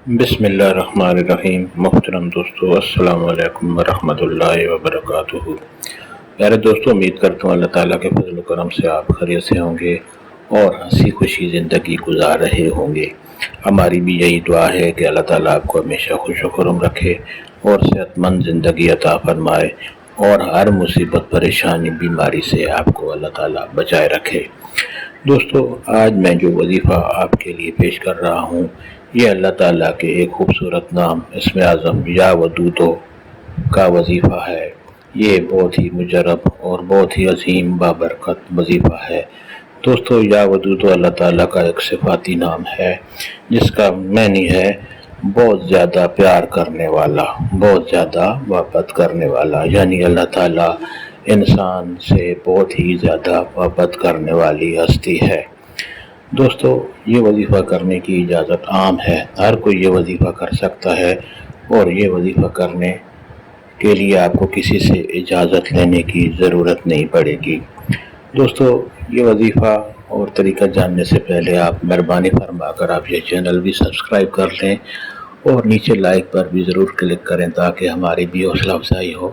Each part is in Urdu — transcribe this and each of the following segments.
بسم اللہ الرحمن الرحیم۔ محترم دوستو، السلام علیکم ورحمۃ اللہ وبرکاتہ۔ پیارے دوستو، امید کرتا ہوں اللہ تعالیٰ کے فضل و کرم سے آپ خیریت سے ہوں گے اور ہنسی خوشی زندگی گزار رہے ہوں گے۔ ہماری بھی یہی دعا ہے کہ اللہ تعالیٰ آپ کو ہمیشہ خوش و خرم رکھے اور صحت مند زندگی عطا فرمائے اور ہر مصیبت پریشانی بیماری سے آپ کو اللہ تعالیٰ بچائے رکھے۔ دوستو، آج میں جو وظیفہ آپ کے لیے پیش کر رہا ہوں یہ اللہ تعالیٰ کے ایک خوبصورت نام اسم اعظم یا ودودو کا وظیفہ ہے۔ یہ بہت ہی مجرب اور بہت ہی عظیم بابرکت وظیفہ ہے۔ دوستو، یا ودودو اللہ تعالیٰ کا ایک صفاتی نام ہے جس کا معنی ہے بہت زیادہ پیار کرنے والا، بہت زیادہ محبت کرنے والا، یعنی اللہ تعالیٰ انسان سے بہت ہی زیادہ محبت کرنے والی ہستی ہے۔ دوستو، یہ وظیفہ کرنے کی اجازت عام ہے، ہر کوئی یہ وظیفہ کر سکتا ہے اور یہ وظیفہ کرنے کے لیے آپ کو کسی سے اجازت لینے کی ضرورت نہیں پڑے گی۔ دوستو، یہ وظیفہ اور طریقہ جاننے سے پہلے آپ مہربانی فرما کر آپ یہ چینل بھی سبسکرائب کر لیں اور نیچے لائک پر بھی ضرور کلک کریں تاکہ ہماری بھی حوصلہ افزائی ہو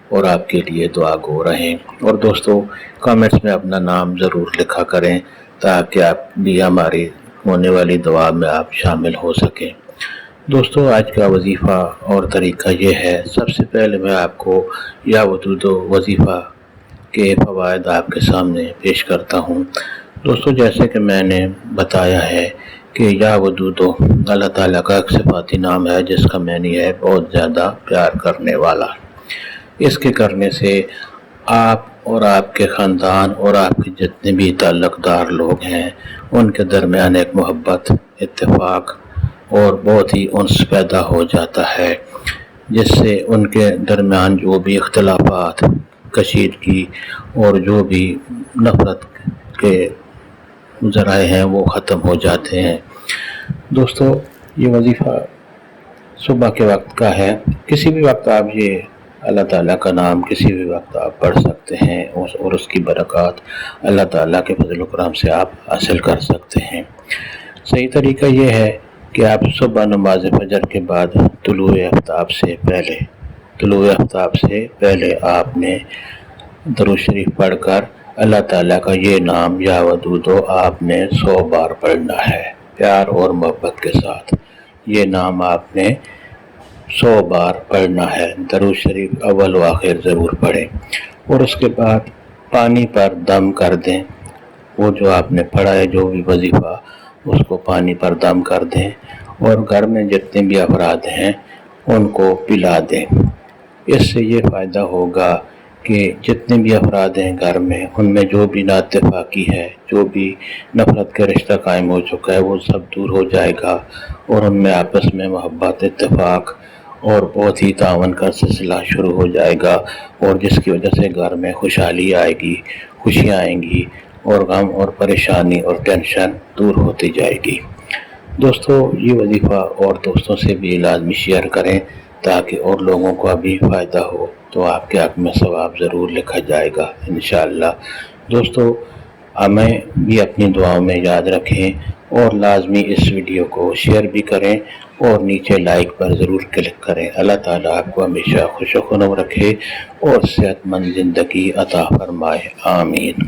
اور آپ کے لیے دعا گو رہیں۔ اور دوستو، کامنٹس میں اپنا نام ضرور لکھا کریں تاکہ آپ بھی ہماری ہونے والی دعا میں آپ شامل ہو سکیں۔ دوستو، آج کا وظیفہ اور طریقہ یہ ہے۔ سب سے پہلے میں آپ کو یا ودودو وظیفہ کے فوائد آپ کے سامنے پیش کرتا ہوں۔ دوستو، جیسے کہ میں نے بتایا ہے کہ یا ودودو اللہ تعالیٰ کا ایک صفاتی نام ہے جس کا معنی ہے بہت زیادہ پیار کرنے والا۔ اس کے کرنے سے آپ اور آپ کے خاندان اور آپ کے جتنے بھی تعلق دار لوگ ہیں ان کے درمیان ایک محبت، اتفاق اور بہت ہی انس پیدا ہو جاتا ہے، جس سے ان کے درمیان جو بھی اختلافات، کشیدگی اور جو بھی نفرت کے ذرائع ہیں وہ ختم ہو جاتے ہیں۔ دوستو، یہ وظیفہ صبح کے وقت کا ہے، کسی بھی وقت آپ یہ اللہ تعالیٰ کا نام کسی بھی وقت آپ پڑھ سکتے ہیں اور اس کی برکات اللہ تعالیٰ کے فضل و کرم سے آپ حاصل کر سکتے ہیں۔ صحیح طریقہ یہ ہے کہ آپ صبح نماز فجر کے بعد طلوع آفتاب سے پہلے آپ نے درود شریف پڑھ کر اللہ تعالیٰ کا یہ نام یا ودودو آپ نے 100 بار پڑھنا ہے، پیار اور محبت کے ساتھ۔ یہ نام آپ نے 100 بار پڑھنا ہے، درود شریف اول و آخر ضرور پڑھیں اور اس کے بعد پانی پر دم کر دیں۔ وہ جو آپ نے پڑھا ہے جو بھی وظیفہ اس کو پانی پر دم کر دیں اور گھر میں جتنے بھی افراد ہیں ان کو پلا دیں۔ اس سے یہ فائدہ ہوگا کہ جتنے بھی افراد ہیں گھر میں ان میں جو بھی نااتفاقی ہے، جو بھی نفرت کا رشتہ قائم ہو چکا ہے وہ سب دور ہو جائے گا اور ان میں آپس میں محبت، اتفاق اور بہت ہی تعاون کا سلسلہ شروع ہو جائے گا اور جس کی وجہ سے گھر میں خوشحالی آئے گی، خوشیاں آئیں گی اور غم اور پریشانی اور ٹینشن دور ہوتی جائے گی۔ دوستو، یہ وظیفہ اور دوستوں سے بھی لازمی شیئر کریں تاکہ اور لوگوں کو بھی فائدہ ہو، تو آپ کے حق میں ثواب ضرور لکھا جائے گا انشاءاللہ۔ دوستو، ہمیں بھی اپنی دعاؤں میں یاد رکھیں اور لازمی اس ویڈیو کو شیئر بھی کریں اور نیچے لائک پر ضرور کلک کریں۔ اللہ تعالیٰ آپ کو ہمیشہ خوش و خرم رکھے اور صحت مند زندگی عطا فرمائے، آمین۔